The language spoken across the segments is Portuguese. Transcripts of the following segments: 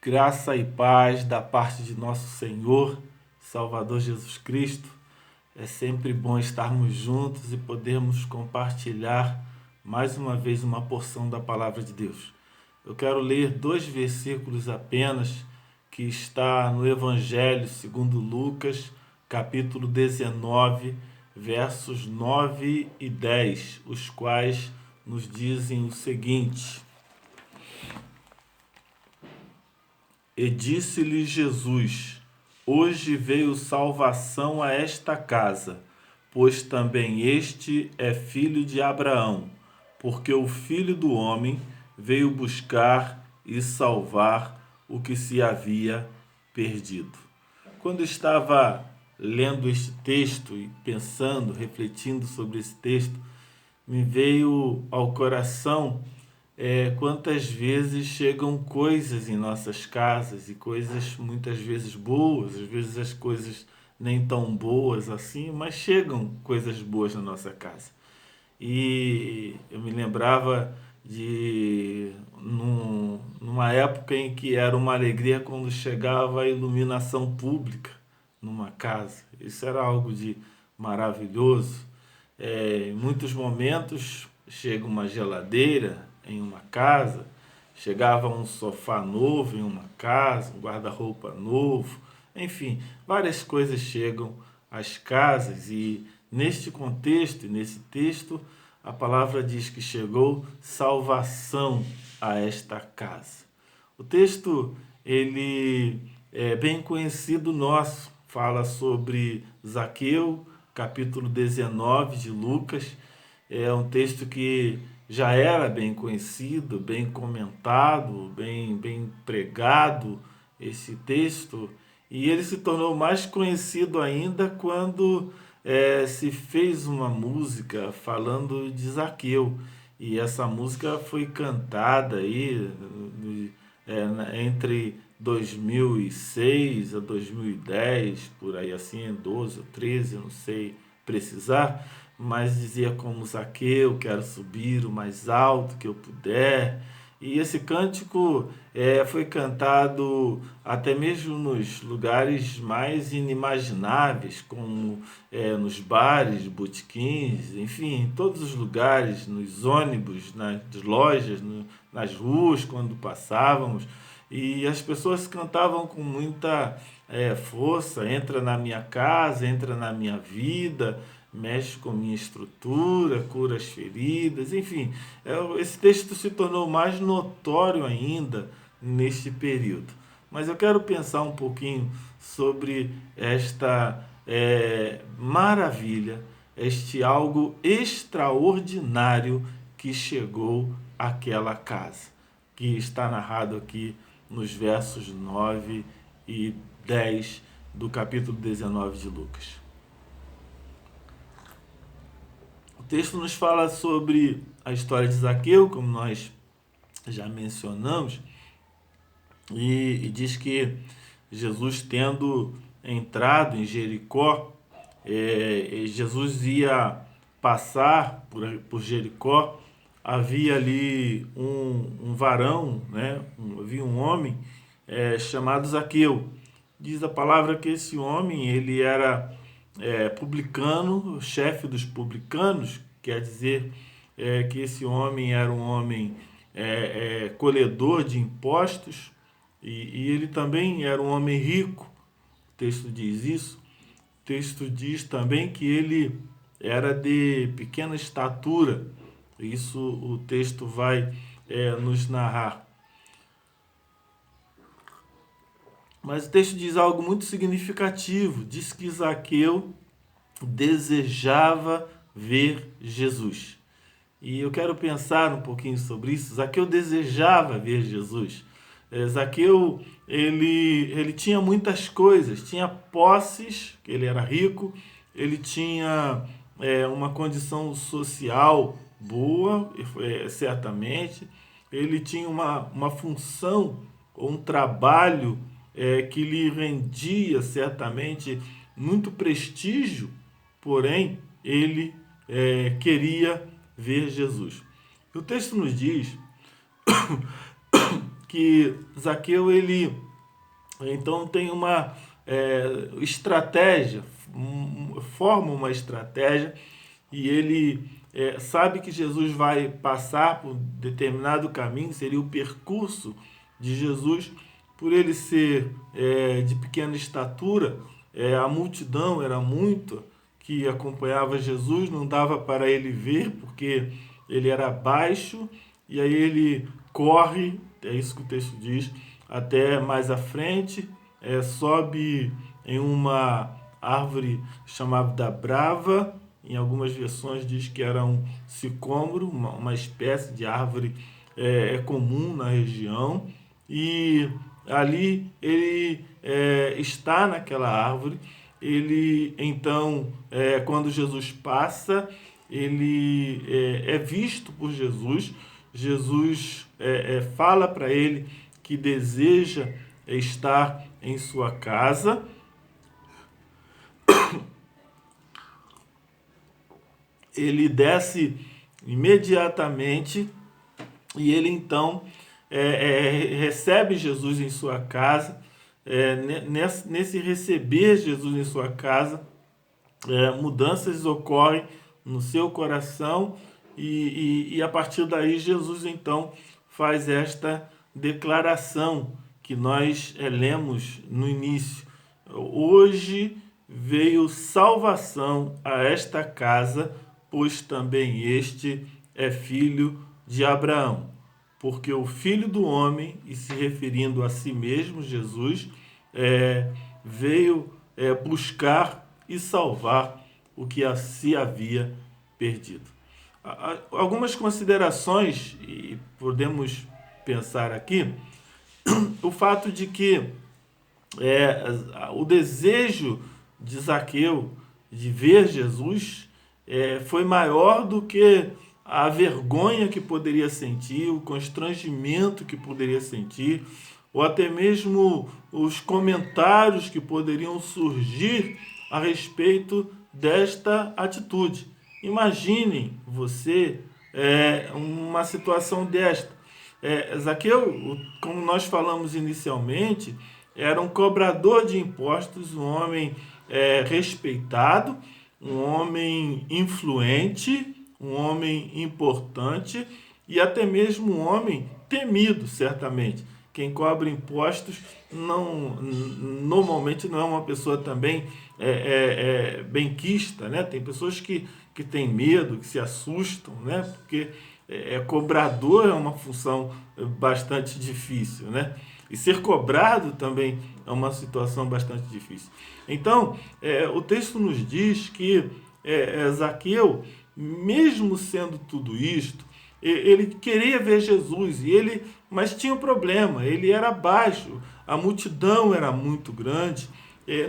Graça e paz da parte de nosso Senhor, Salvador Jesus Cristo. É sempre bom estarmos juntos e podermos compartilhar mais uma vez uma porção da palavra de Deus. Eu quero ler 2 versículos apenas que está no Evangelho segundo Lucas, capítulo 19, versos 9 e 10, os quais nos dizem o seguinte: E disse-lhe Jesus: Hoje veio salvação a esta casa, pois também este é filho de Abraão, porque o Filho do Homem veio buscar e salvar o que se havia perdido. Quando estava lendo este texto e pensando, refletindo sobre esse texto, me veio ao coração quantas vezes chegam coisas em nossas casas e coisas muitas vezes boas, às vezes as coisas nem tão boas assim, mas chegam coisas boas na nossa casa. E eu me lembrava de numa época em que era uma alegria quando chegava a iluminação pública numa casa. Isso era algo de maravilhoso. Em muitos momentos chega uma geladeira em uma casa, chegava um sofá novo em uma casa, um guarda-roupa novo, enfim, várias coisas chegam às casas e neste contexto e nesse texto a palavra diz que chegou salvação a esta casa. O texto ele é bem conhecido nosso, fala sobre Zaqueu, capítulo 19 de Lucas. É um texto que já era bem conhecido, bem comentado, bem pregado, esse texto. E ele se tornou mais conhecido ainda quando se fez uma música falando de Zaqueu. E essa música foi cantada aí entre 2006 a 2010, por aí assim, 12 ou 13, eu não sei precisar, mas dizia como Zaqueu: quero subir o mais alto que eu puder. E esse cântico foi cantado até mesmo nos lugares mais inimagináveis, como nos bares, botequins, enfim, em todos os lugares, nos ônibus, nas lojas, nas ruas, quando passávamos. E as pessoas cantavam com muita força: entra na minha casa, entra na minha vida, mexe com minha estrutura, cura as feridas, enfim. Esse texto se tornou mais notório ainda neste período. Mas eu quero pensar um pouquinho sobre esta maravilha, este algo extraordinário que chegou àquela casa, que está narrado aqui nos versos 9 e 10 do capítulo 19 de Lucas. O texto nos fala sobre a história de Zaqueu, como nós já mencionamos, e diz que Jesus, tendo entrado em Jericó, Jesus ia passar por Jericó. Havia ali um varão, né? Havia um homem chamado Zaqueu. Diz a palavra que esse homem ele era publicano, chefe dos publicanos, quer dizer que esse homem era um homem colhedor de impostos, e ele também era um homem rico. O texto diz isso. O texto diz também que ele era de pequena estatura. Isso o texto vai nos narrar. Mas o texto diz algo muito significativo. Diz que Zaqueu desejava ver Jesus. E eu quero pensar um pouquinho sobre isso. Zaqueu desejava ver Jesus. Zaqueu, ele tinha muitas coisas. Tinha posses, que ele era rico. Ele tinha uma condição social boa, certamente. Ele tinha uma função, um trabalho que lhe rendia certamente muito prestígio, porém ele queria ver Jesus. E o texto nos diz que Zaqueu, ele então tem uma estratégia, forma uma estratégia, e ele sabe que Jesus vai passar por determinado caminho, seria o percurso de Jesus. Por ele ser de pequena estatura, a multidão era muita que acompanhava Jesus, não dava para ele ver, porque ele era baixo, e aí ele corre, é isso que o texto diz, até mais à frente, sobe em uma árvore chamada da Brava. Em algumas versões diz que era um sicômoro, uma espécie de árvore comum na região, e ali ele está naquela árvore. Ele então, quando Jesus passa, ele é visto por Jesus. Jesus fala para ele que deseja estar em sua casa. Ele desce imediatamente e ele então recebe Jesus em sua casa. Nesse receber Jesus em sua casa, mudanças ocorrem no seu coração, e a partir daí Jesus então faz esta declaração que nós lemos no início: hoje veio salvação a esta casa, pois também este é filho de Abraão. Porque o Filho do Homem, e se referindo a si mesmo, Jesus, veio buscar e salvar o que se havia perdido. Algumas considerações, e podemos pensar aqui, o fato de que o desejo de Zaqueu de ver Jesus foi maior do que a vergonha que poderia sentir, o constrangimento que poderia sentir, ou até mesmo os comentários que poderiam surgir a respeito desta atitude. Imaginem você uma situação desta. Zaqueu, como nós falamos inicialmente, era um cobrador de impostos, um homem respeitado, um homem influente, um homem importante e até mesmo um homem temido, certamente. Quem cobra impostos normalmente não é uma pessoa também benquista, né? Tem pessoas que têm medo, que se assustam, né? Porque cobrador é uma função bastante difícil, né? E ser cobrado também é uma situação bastante difícil. Então, o texto nos diz que Zaqueu, mesmo sendo tudo isto, ele queria ver Jesus, mas tinha um problema: ele era baixo, a multidão era muito grande,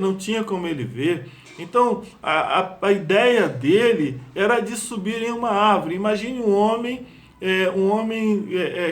não tinha como ele ver. Então, a ideia dele era de subir em uma árvore. Imagine um homem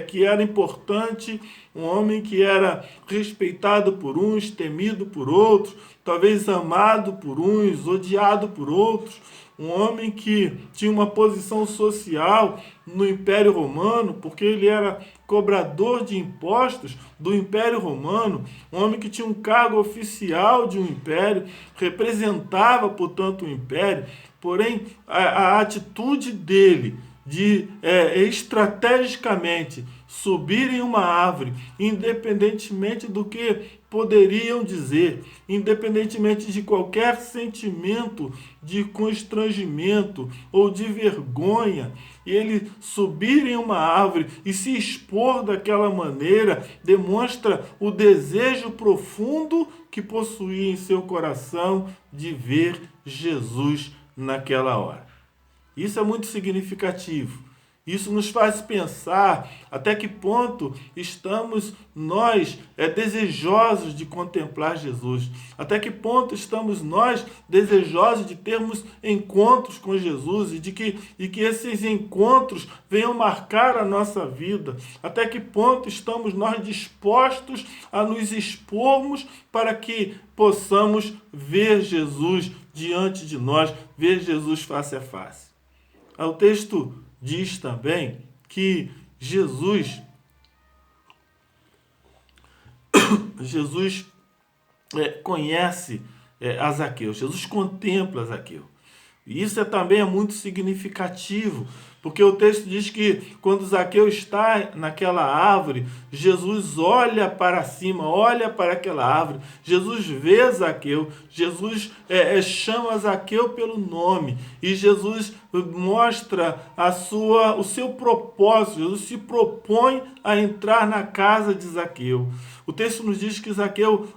que era importante, um homem que era respeitado por uns, temido por outros, talvez amado por uns, odiado por outros, um homem que tinha uma posição social no Império Romano, porque ele era cobrador de impostos do Império Romano, um homem que tinha um cargo oficial de um império, representava, portanto, o império. Porém, a atitude dele de estrategicamente subir em uma árvore, independentemente do que poderiam dizer, independentemente de qualquer sentimento de constrangimento ou de vergonha, ele subir em uma árvore e se expor daquela maneira demonstra o desejo profundo que possuía em seu coração de ver Jesus naquela hora. Isso é muito significativo. Isso nos faz pensar até que ponto estamos nós desejosos de contemplar Jesus. Até que ponto estamos nós desejosos de termos encontros com Jesus e que esses encontros venham marcar a nossa vida. Até que ponto estamos nós dispostos a nos expormos para que possamos ver Jesus diante de nós, ver Jesus face a face. O texto diz também que Jesus Jesus conhece a Zaqueu, Jesus contempla Zaqueu. E isso também é muito significativo, porque o texto diz que quando Zaqueu está naquela árvore, Jesus olha para cima, olha para aquela árvore, Jesus vê Zaqueu, Jesus chama Zaqueu pelo nome, e Jesus mostra o seu propósito. Jesus se propõe a entrar na casa de Zaqueu. O texto nos diz que Zaqueu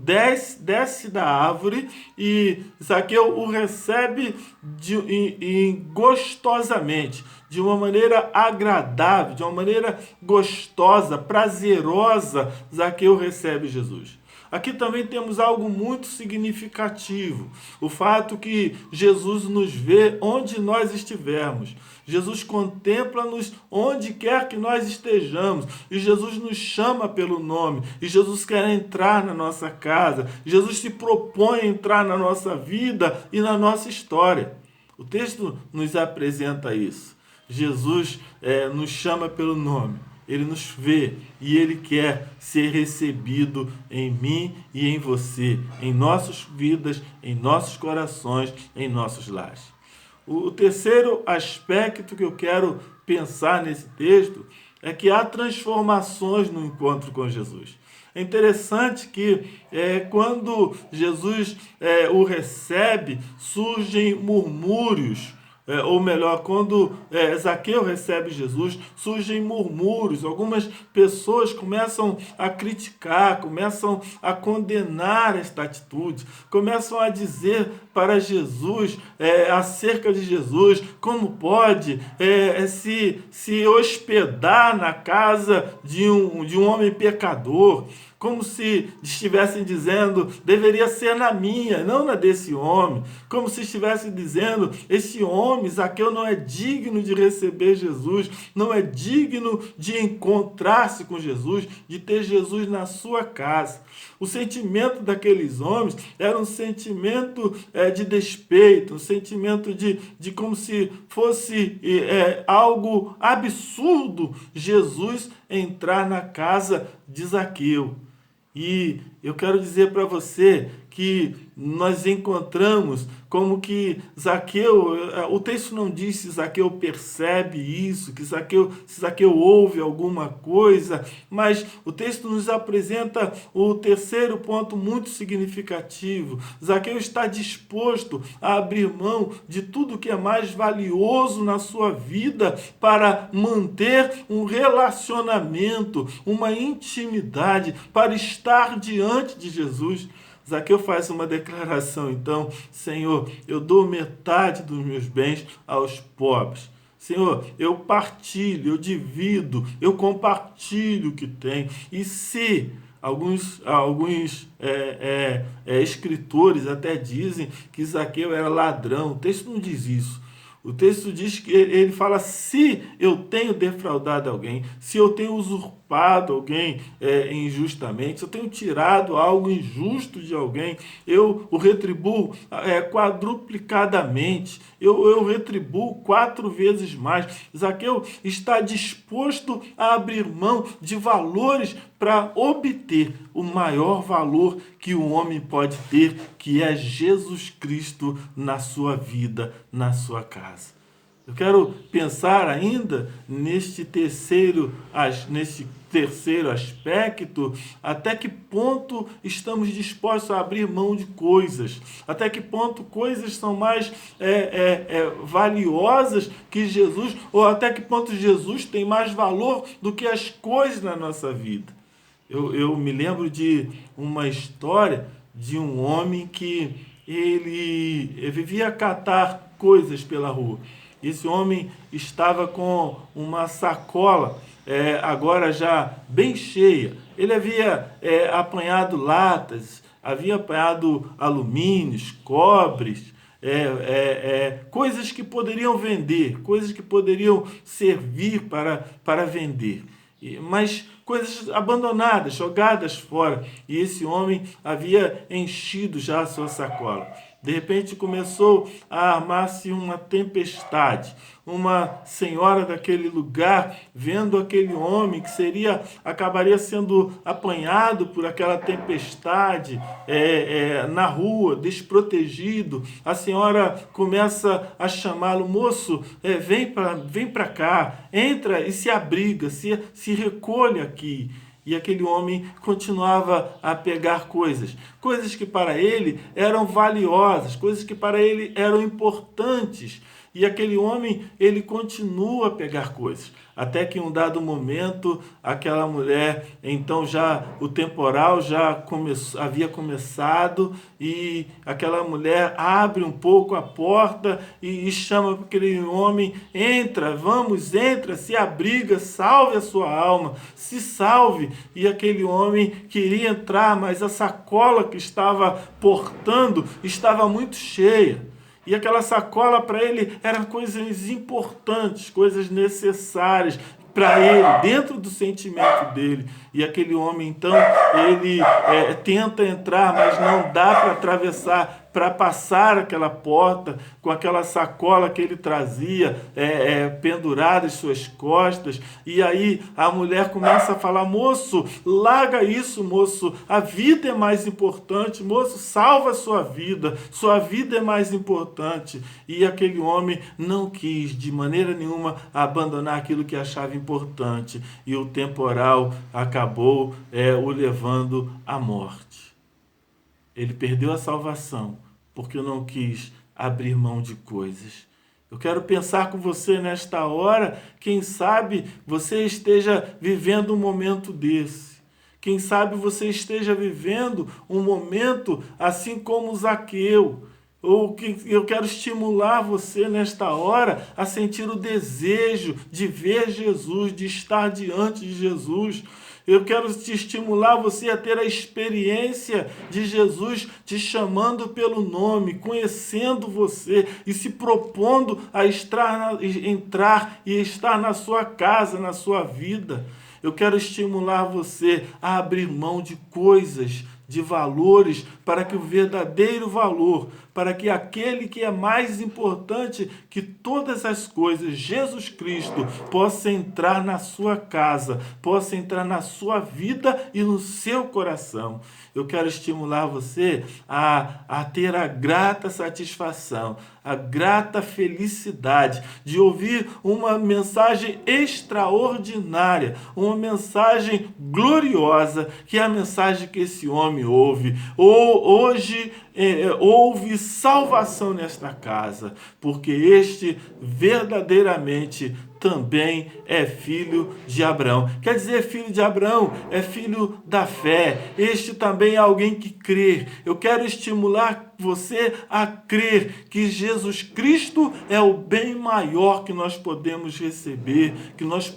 desce da árvore e Zaqueu o recebe gostosamente, de uma maneira agradável, de uma maneira gostosa, prazerosa. Zaqueu recebe Jesus. Aqui também temos algo muito significativo, o fato que Jesus nos vê onde nós estivermos. Jesus contempla-nos onde quer que nós estejamos, e Jesus nos chama pelo nome, e Jesus quer entrar na nossa casa, Jesus se propõe a entrar na nossa vida e na nossa história. O texto nos apresenta isso. Jesus nos chama pelo nome. Ele nos vê e Ele quer ser recebido em mim e em você, em nossas vidas, em nossos corações, em nossos lares. O terceiro aspecto que eu quero pensar nesse texto é que há transformações no encontro com Jesus. É interessante que quando Jesus o recebe, surgem murmúrios. Ou melhor, quando Zaqueu recebe Jesus, surgem murmúrios. Algumas pessoas começam a criticar, começam a condenar esta atitude, começam a dizer para Jesus, acerca de Jesus, como pode se hospedar na casa de um homem pecador, como se estivessem dizendo, deveria ser na minha, não na desse homem. Como se estivessem dizendo, esse homem, Zaqueu, não é digno de receber Jesus, não é digno de encontrar-se com Jesus, de ter Jesus na sua casa. O sentimento daqueles homens era um sentimento de despeito, um sentimento de como se fosse algo absurdo Jesus entrar na casa de Zaqueu. E eu quero dizer para você que nós encontramos como que Zaqueu, o texto não diz se Zaqueu percebe isso, se Zaqueu ouve alguma coisa, mas o texto nos apresenta o terceiro ponto muito significativo. Zaqueu está disposto a abrir mão de tudo que é mais valioso na sua vida para manter um relacionamento, uma intimidade, para estar diante de Jesus. Zaqueu faz uma declaração, então: Senhor, eu dou metade dos meus bens aos pobres. Senhor, eu partilho, eu divido, eu compartilho o que tenho. E se alguns escritores até dizem que Zaqueu era ladrão, o texto não diz isso. O texto diz que ele fala: se eu tenho defraudado alguém, se eu tenho usurpado alguém injustamente, se eu tenho tirado algo injusto de alguém, eu o retribuo quadruplicadamente, eu retribuo 4 vezes mais. Zaqueu está disposto a abrir mão de valores para obter o maior valor que o homem pode ter, que é Jesus Cristo na sua vida, na sua casa. Eu quero pensar ainda neste terceiro aspecto, até que ponto estamos dispostos a abrir mão de coisas, até que ponto coisas são mais valiosas que Jesus, ou até que ponto Jesus tem mais valor do que as coisas na nossa vida. Eu me lembro de uma história de um homem que ele vivia a catar coisas pela rua. Esse homem estava com uma sacola, agora já bem cheia. Ele havia apanhado latas, havia apanhado alumínios, cobres, coisas que poderiam vender, coisas que poderiam servir para vender. Mas coisas abandonadas, jogadas fora. E esse homem havia enchido já a sua sacola. De repente começou a armar-se uma tempestade. Uma senhora daquele lugar, vendo aquele homem que acabaria sendo apanhado por aquela tempestade na rua, desprotegido, a senhora começa a chamá-lo: moço, vem para cá, entra e se abriga, se recolhe aqui. E aquele homem continuava a pegar coisas que para ele eram valiosas, coisas que para ele eram importantes. E aquele homem, ele continua a pegar coisas. Até que em um dado momento, aquela mulher, então já o temporal havia começado, e aquela mulher abre um pouco a porta e chama para aquele homem: entra, entra, se abriga, salve a sua alma, se salve. E aquele homem queria entrar, mas a sacola que estava portando estava muito cheia. E aquela sacola para ele eram coisas importantes, coisas necessárias para ele, dentro do sentimento dele. E aquele homem, então, ele tenta entrar, mas não dá para atravessar, para passar aquela porta com aquela sacola que ele trazia pendurada em suas costas. E aí a mulher começa a falar: moço, larga isso, moço, a vida é mais importante, moço, salva a sua vida é mais importante. E aquele homem não quis de maneira nenhuma abandonar aquilo que achava importante, e o temporal acabou o levando à morte. Ele perdeu a salvação porque não quis abrir mão de coisas. Eu quero pensar com você nesta hora. Quem sabe você esteja vivendo um momento desse. Quem sabe você esteja vivendo um momento assim como Zaqueu. Ou que eu quero estimular você nesta hora a sentir o desejo de ver Jesus, de estar diante de Jesus. Eu quero te estimular você a ter a experiência de Jesus te chamando pelo nome, conhecendo você e se propondo a entrar e estar na sua casa, na sua vida. Eu quero estimular você a abrir mão de coisas, de valores, para que o verdadeiro valor, para que aquele que é mais importante que todas as coisas, Jesus Cristo, possa entrar na sua casa, possa entrar na sua vida e no seu coração. Eu quero estimular você a ter a grata satisfação, a grata felicidade de ouvir uma mensagem extraordinária, uma mensagem gloriosa, que é a mensagem que esse homem ouve. Hoje houve salvação nesta casa, porque este verdadeiramente também é filho de Abraão. Quer dizer, filho de Abraão é filho da fé. Este também é alguém que crê. Eu quero estimular você a crer que Jesus Cristo é o bem maior que nós podemos receber, que nós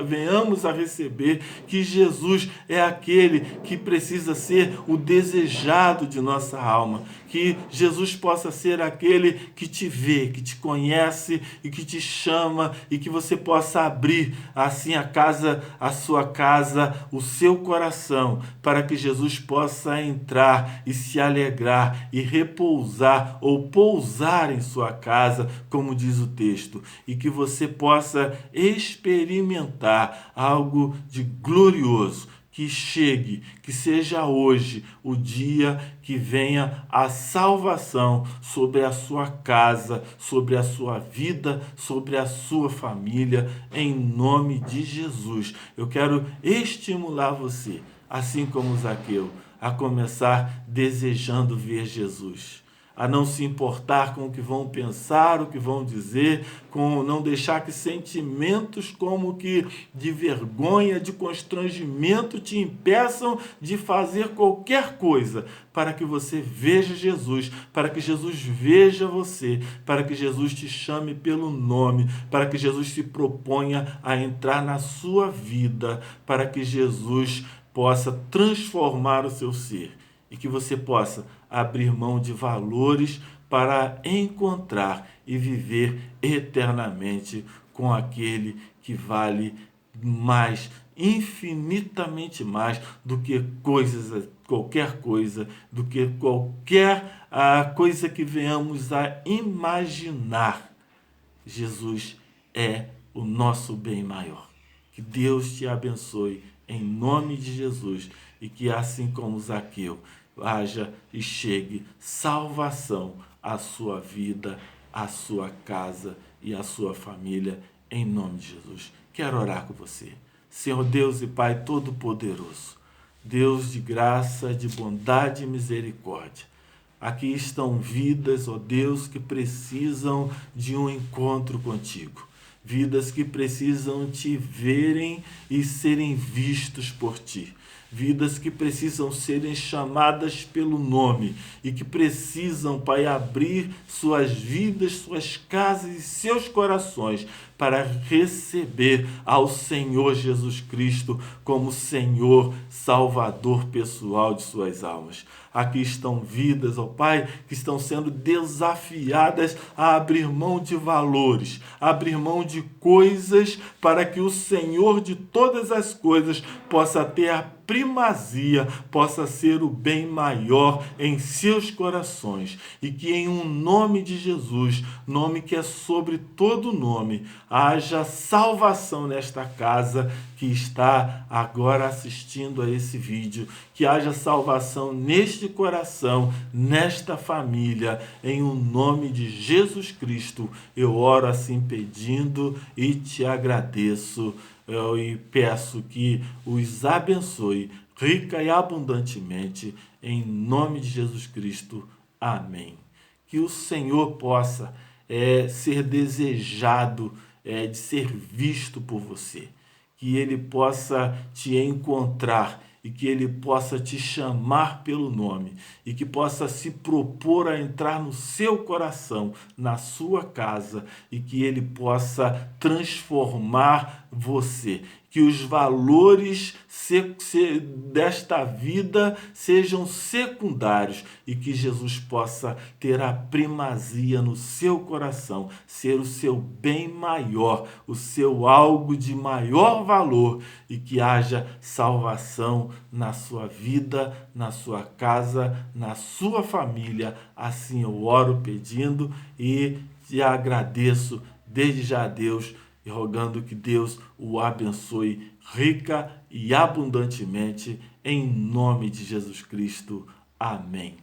venhamos a receber, que Jesus é aquele que precisa ser o desejado de nossa alma, que Jesus possa ser aquele que te vê, que te conhece e que te chama, e que você possa abrir assim a sua casa, o seu coração, para que Jesus possa entrar e se alegrar e repousar ou pousar em sua casa, como diz o texto, e que você possa experimentar algo de glorioso. Que chegue, que seja hoje o dia que venha a salvação sobre a sua casa, sobre a sua vida, sobre a sua família, em nome de Jesus. Eu quero estimular você, assim como Zaqueu, a começar desejando ver Jesus, a não se importar com o que vão pensar, o que vão dizer, com não deixar que sentimentos como que de vergonha, de constrangimento te impeçam de fazer qualquer coisa, para que você veja Jesus, para que Jesus veja você, para que Jesus te chame pelo nome, para que Jesus se proponha a entrar na sua vida, para que Jesus possa transformar o seu ser e que você possa abrir mão de valores para encontrar e viver eternamente com aquele que vale mais, infinitamente mais do que qualquer coisa, do que qualquer coisa que venhamos a imaginar. Jesus é o nosso bem maior. Que Deus te abençoe em nome de Jesus e que assim como Zaqueu haja e chegue salvação à sua vida, à sua casa e à sua família em nome de Jesus. Quero orar com você. Senhor Deus e Pai Todo-Poderoso, Deus de graça, de bondade e misericórdia, aqui estão vidas, ó Deus, que precisam de um encontro contigo. Vidas que precisam te verem e serem vistos por ti. Vidas que precisam serem chamadas pelo nome e que precisam, Pai, abrir suas vidas, suas casas e seus corações para receber ao Senhor Jesus Cristo como Senhor, Salvador pessoal de suas almas. Aqui estão vidas, ó Pai, que estão sendo desafiadas a abrir mão de valores, a abrir mão de coisas para que o Senhor de todas as coisas possa ter a primazia, possa ser o bem maior em seus corações e que em um nome de Jesus, nome que é sobre todo nome, haja salvação nesta casa que está agora assistindo a esse vídeo, que haja salvação neste coração, nesta família, em um nome de Jesus Cristo. Eu oro assim pedindo e te agradeço. E peço que os abençoe rica e abundantemente, em nome de Jesus Cristo. Amém. Que o Senhor possa ser desejado, de ser visto por você. Que Ele possa te encontrar e que Ele possa te chamar pelo nome e que possa se propor a entrar no seu coração, na sua casa e que Ele possa transformar você. Que os valores desta vida sejam secundários e que Jesus possa ter a primazia no seu coração, ser o seu bem maior, o seu algo de maior valor e que haja salvação na sua vida, na sua casa, na sua família. Assim eu oro pedindo e te agradeço desde já a Deus e rogando que Deus o abençoe rica e abundantemente, em nome de Jesus Cristo. Amém.